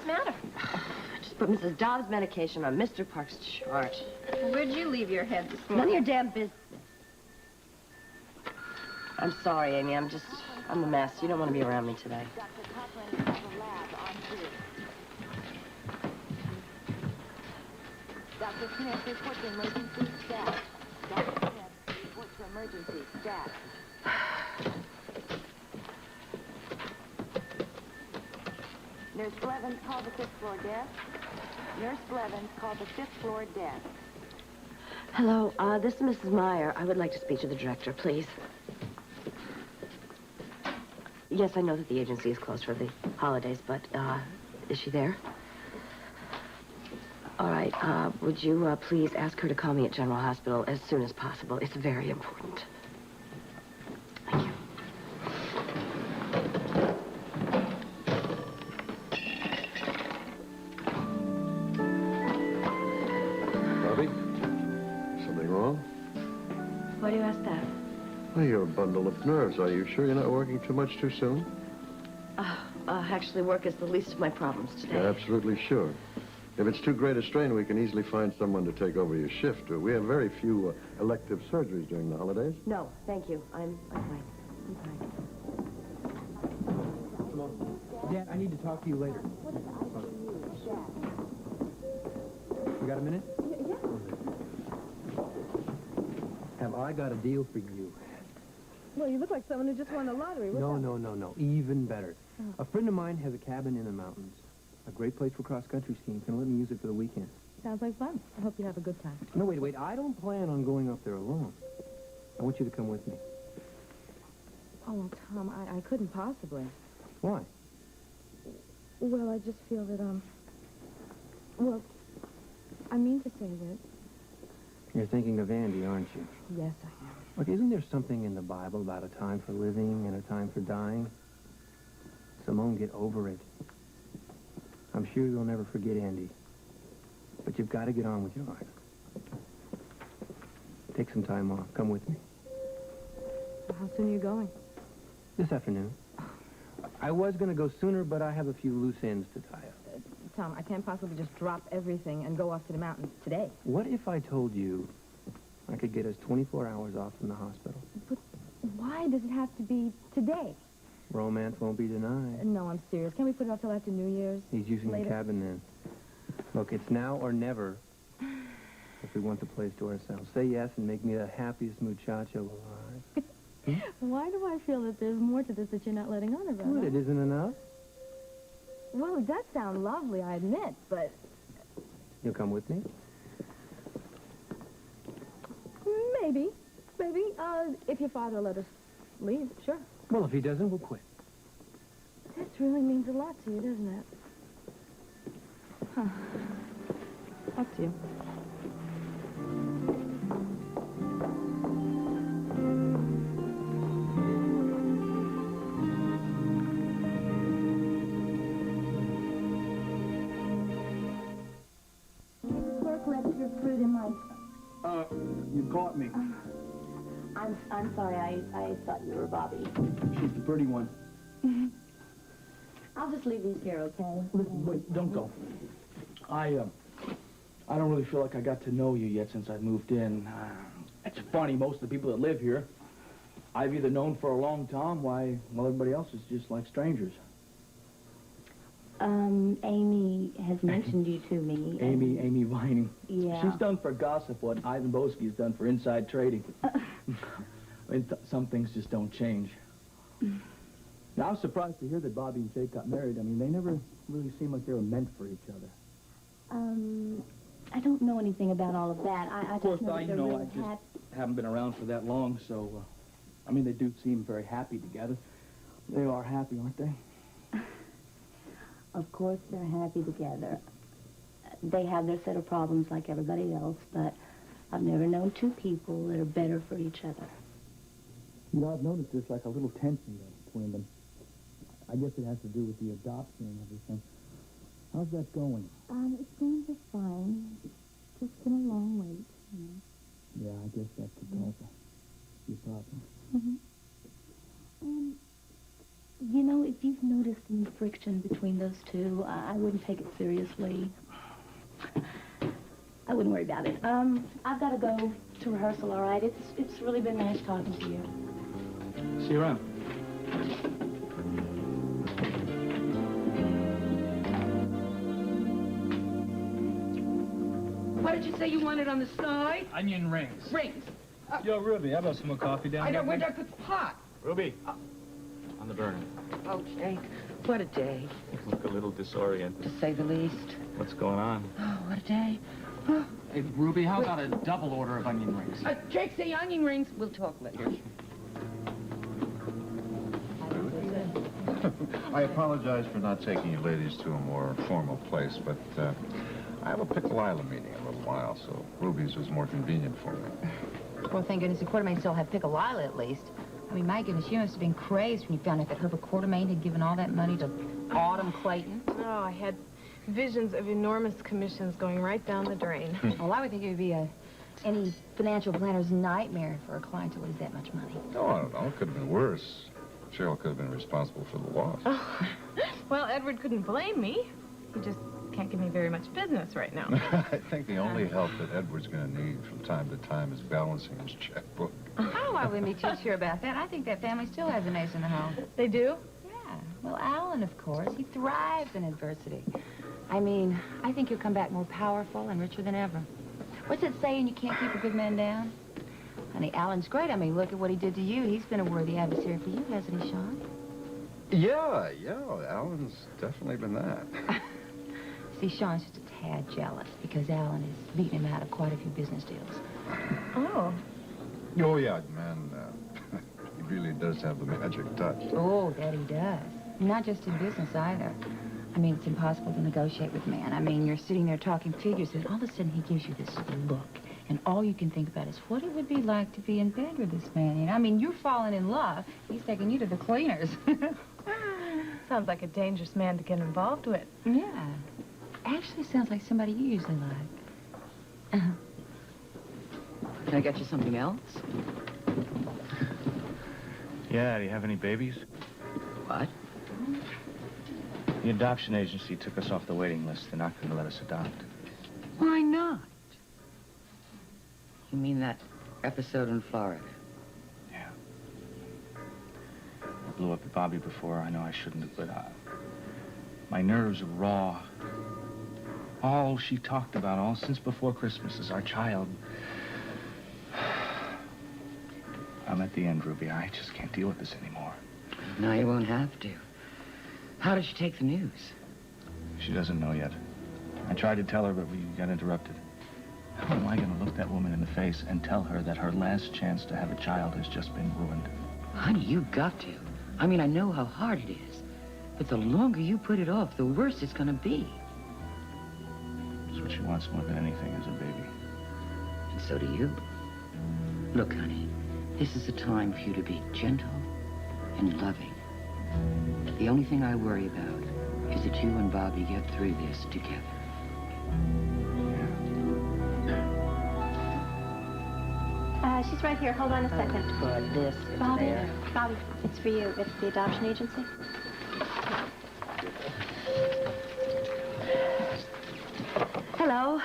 matter? Just put Mrs. Dobbs' medication on Mr. Park's chart. Well, where'd you leave your head this morning? None of your damn business. I'm sorry, Amy. I'm a mess. You don't want to be around me today. Dr. Quartermaine has a lab on duty. Dr. Smith reports emergency stat. Dr. Smith reports emergency stat. Nurse Blevins called the 5th floor desk. Nurse Blevins called the 5th floor desk. Hello, this is Mrs. Meyer. I would like to speak to the director, please. Yes, I know that the agency is closed for the holidays, but, is she there? All right, would you, please ask her to call me at General Hospital as soon as possible? It's very important. Thank you. Bobbie? Something wrong? Why do you ask that? Well, you're a bundle of nerves. Are you sure you're not working too much too soon? Actually, work is the least of my problems today. You're absolutely sure. If it's too great a strain, we can easily find someone to take over your shift. We have very few elective surgeries during the holidays. No, thank you. I'm fine. I'm fine. Simone. Dad, I need to talk to you later. You got a minute? Yeah. Have I got a deal for you? Well, you look like someone who just won the lottery. What's that? No. Even better. Oh. A friend of mine has a cabin in the mountains. A great place for cross-country skiing. Can let me use it for the weekend. Sounds like fun. I hope you have a good time. No, wait. I don't plan on going up there alone. I want you to come with me. Oh, well, Tom, I couldn't possibly. Why? Well, I just feel that, well, I mean to say that, You're thinking of Andy, aren't you? yes, I am. Look, isn't there something in the Bible about a time for living and a time for dying? Simone, get over it. I'm sure you'll never forget Andy. But you've got to get on with your life. Take some time off. Come with me. Well, how soon are you going? This afternoon. I was going to go sooner, but I have a few loose ends to tie up. Tom, I can't possibly just drop everything and go off to the mountains today. What if I told you I could get us 24 hours off from the hospital? But why does it have to be today? Romance won't be denied. No, I'm serious. Can't we put it off till after New Year's? He's using the cabin then. Look, it's now or never if we want the place to ourselves. Say yes and make me the happiest muchacho alive. Why do I feel that there's more to this that you're not letting on about? What, it isn't enough? Well, it does sound lovely, I admit, but... You'll come with me? Maybe. If your father let us leave, sure. Well, if he doesn't, we'll quit. This really means a lot to you, doesn't it? Huh. Up to you. You caught me. I'm sorry, I thought you were Bobbie. She's the pretty one. I'll just leave these here, okay? Listen, wait, don't go. I don't really feel like I got to know you yet since I moved in. It's funny, most of the people that live here, I've either known for a long time, while everybody else is just like strangers. Amy has mentioned you to me. Amy Vining. Yeah. She's done for gossip what Ivan Boski's done for inside trading. I mean, some things just don't change. Now, I was surprised to hear that Bobbie and Jake got married. I mean, they never really seemed like they were meant for each other. I don't know anything about all of that. Of course, I just haven't been around for that long, so, I mean, they do seem very happy together. They are happy, aren't they? Of course they're happy together. They have their set of problems like everybody else, but I've never known two people that are better for each other. You know, I've noticed there's like a little tension between them. I guess it has to do with the adoption and everything. How's that going? It's going just fine. Just been a long wait, you know. Yeah, I guess that could cause a few problems. Mm-hmm. You know, if you've noticed any friction between those two, I wouldn't take it seriously. I wouldn't worry about it. I've got to go to rehearsal, all right? It's really been nice talking to you. See you around. What did you say you wanted on the side? Onion rings. Rings. Yo, Ruby, how about some more coffee down I here? know, where'd I put the pot? Ruby. On the burner. Oh, Jake, what a day, You look a little disoriented. to say the least. What's going on? Oh, what a day. Hey, Ruby, how about a double order of onion rings? Jake, say onion rings. We'll talk later. I apologize for not taking you ladies to a more formal place, but I have a pickle Lila meeting in a little while, so Ruby's was more convenient for me. Well, thank goodness the Quartermaine still had Pickle Lila at least. I mean, my goodness, you must have been crazed when you found out that Herbert Quartermaine had given all that money to Autumn Clayton. Oh, I had visions of enormous commissions going right down the drain. Well, I would think it would be any financial planner's nightmare for a client to lose that much money. Oh, I don't know. It could have been worse. Cheryl could have been responsible for the loss. Oh. Well, Edward couldn't blame me. He just can't give me very much business right now. I think the only help that Edward's going to need from time to time is balancing his checkbook. Oh, I wouldn't be too sure about that. I think that family still has an ace in the hole. They do? Yeah. Well, Alan, of course. He thrives in adversity. I mean, I think he'll come back more powerful and richer than ever. What's it saying, you can't keep a good man down? Honey, Alan's great. I mean, look at what he did to you. He's been a worthy adversary for you, hasn't he, Sean? Yeah, Alan's definitely been that. See, Sean's just a tad jealous because Alan is beating him out of quite a few business deals. Oh. Oh, yeah, man, he really does have the magic touch. Oh, that he does. Not just in business either. I mean, it's impossible to negotiate with man. I mean, you're sitting there talking figures, and all of a sudden he gives you this look. And all you can think about is what it would be like to be in bed with this man. You know? I mean, you're falling in love. He's taking you to the cleaners. Sounds like a dangerous man to get involved with. Yeah. Actually sounds like somebody you usually like. Can I get you something else? Yeah, do you have any babies? What? The adoption agency took us off the waiting list. They're not going to let us adopt. Why not? You mean that episode in Florida? Yeah. I blew up at Bobbie before. I know I shouldn't have, but my nerves are raw. All she talked about, all since before Christmas, is our child. I'm at the end, Ruby. I just can't deal with this anymore. No, you won't have to. How did she take the news? She doesn't know yet. I tried to tell her, but we got interrupted. How am I going to look that woman in the face and tell her that her last chance to have a child has just been ruined? Honey, you got to. I mean, I know how hard it is. But the longer you put it off, the worse it's going to be. It's what she wants more than anything is a baby. And so do you. Look, honey, this is a time for you to be gentle and loving. The only thing I worry about is that you and Bobbie get through this together. She's right here. Hold on a second. Put this in Bobbie, there. Bobbie, it's for you. It's the adoption agency. Hello.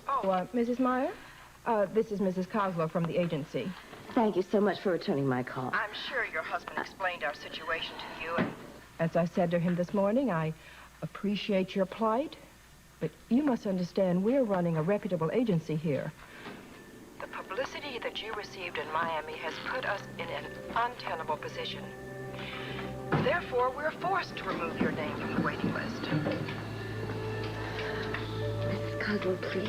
Oh, Mrs. Meyer? This is Mrs. Coslow from the agency. Thank you so much for returning my call. I'm sure your husband explained our situation to you, and As I said to him this morning, I appreciate your plight, but you must understand we're running a reputable agency here. the publicity that you received in Miami has put us in an untenable position. Therefore, we're forced to remove your name from the waiting list. Mrs. Coslow, please.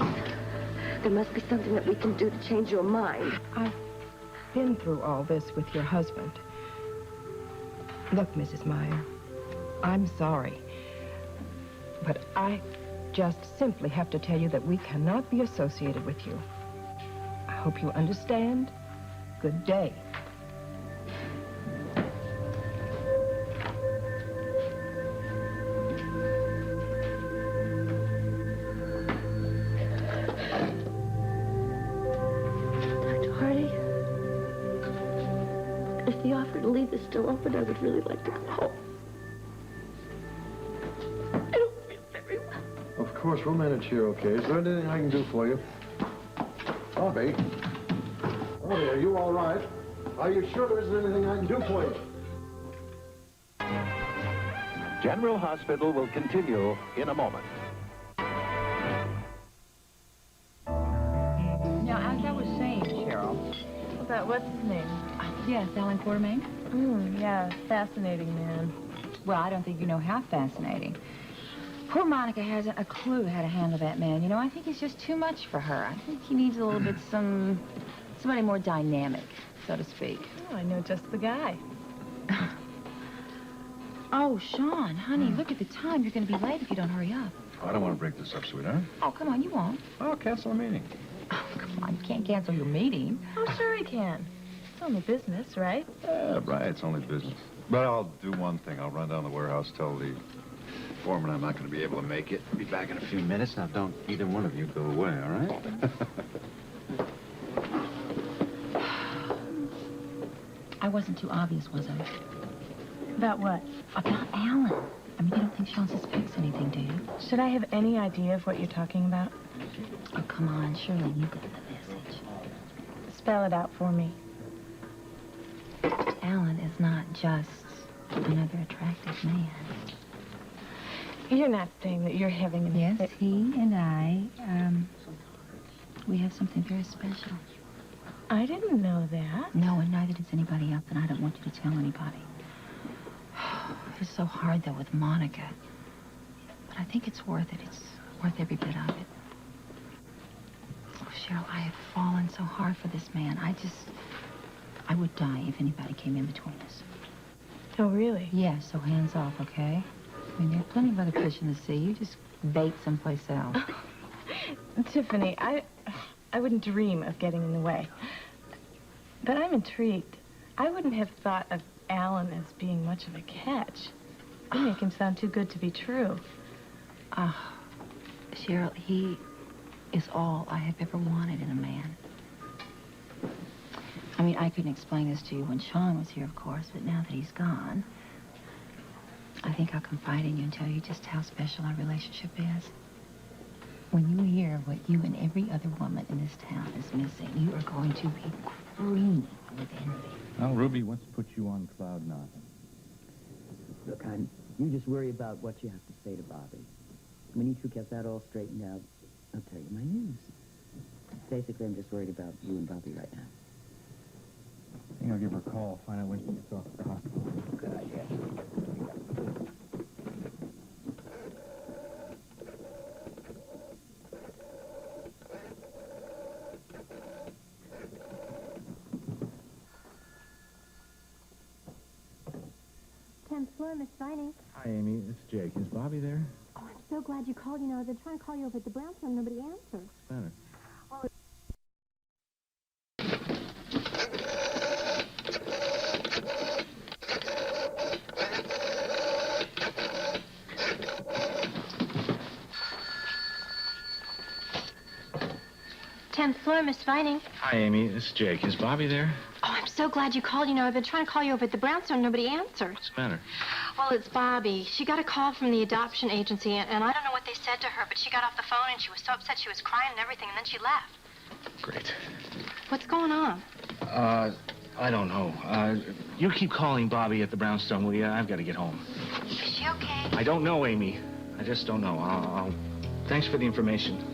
There must be something that we can do to change your mind. I've been through all this with your husband. Look, Mrs. Meyer, I'm sorry, but I just simply have to tell you that we cannot be associated with you. I hope you understand. Good day. Dr. Hardy, is the offer her to leave this door open, I would really like to go home. I don't feel very well. Of course, we'll manage here, okay? Is there anything I can do for you? Bobbie? Bobbie, are you all right? Are you sure there isn't anything I can do for you? General Hospital will continue in a moment. Now, as I was saying, Cheryl. What's his name? Yes, Alan Quartermaine. Yeah, fascinating man. Well, I don't think you know how fascinating. Poor Monica hasn't a clue how to handle that man. You know, I think he's just too much for her. I think he needs a little bit somebody more dynamic, so to speak. Oh, I know just the guy. Oh, Sean, honey, look at the time. You're going to be late if you don't hurry up. Oh, I don't want to break this up, sweetheart. Oh, come on, you won't. I'll cancel the meeting. Oh, come on, you can't cancel your meeting. Oh, sure he can. It's only business, right? Yeah, right, it's only business. But I'll do one thing. I'll run down the warehouse, tell the foreman I'm not going to be able to make it. Be back in a few minutes. Now, don't either one of you go away, all right? I wasn't too obvious, was I? About what? About Alan. I mean, you don't think Sean suspects anything, do you? Should I have any idea of what you're talking about? Oh, come on, surely you got the message. Spell it out for me. Alan is not just another attractive man. You're not saying that you're having an Yes, affair. he and I, we have something very special. I didn't know that. No, and neither does anybody else, and I don't want you to tell anybody. It's so hard, though, with Monica. But I think it's worth it. It's worth every bit of it. Oh, Cheryl, I have fallen so hard for this man. I would die if anybody came in between us. Oh, really? Yeah, so hands off, okay? I mean, there are plenty of other fish in the sea. You just bait someplace else. Tiffany, I wouldn't dream of getting in the way. But I'm intrigued. I wouldn't have thought of Alan as being much of a catch. You make him sound too good to be true. Cheryl, he is all I have ever wanted in a man. I mean, I couldn't explain this to you when Sean was here, of course, but now that he's gone, I think I'll confide in you and tell you just how special our relationship is. When you hear what you and every other woman in this town is missing, you are going to be screaming with envy. Well, Ruby wants to put you on cloud nine. Look, you just worry about what you have to say to Bobbie. When you two get that all straightened out, I'll tell you my news. Basically, I'm just worried about you and Bobbie right now. I think I'll give her a call, find out when she gets off at the hospital. Good idea. 10th floor, Miss Vining. Hi, Amy. It's Jake. Is Bobbie there? Oh, I'm so glad you called. You know, I've been trying to call you over at the brownstone. Nobody answered. What's the matter? Tenth floor, Miss Vining. Hi, Amy. It's Jake. Is Bobbie there? Oh, I'm so glad you called. You know, I've been trying to call you over at the brownstone. Nobody answered. What's the matter? Well, it's Bobbie. She got a call from the adoption agency, and I don't know what they said to her, but she got off the phone, and she was so upset she was crying and everything, and then she left. Great. What's going on? I don't know. You keep calling Bobbie at the brownstone, will you? I've got to get home. Is she okay? I don't know, Amy. I just don't know. Thanks for the information.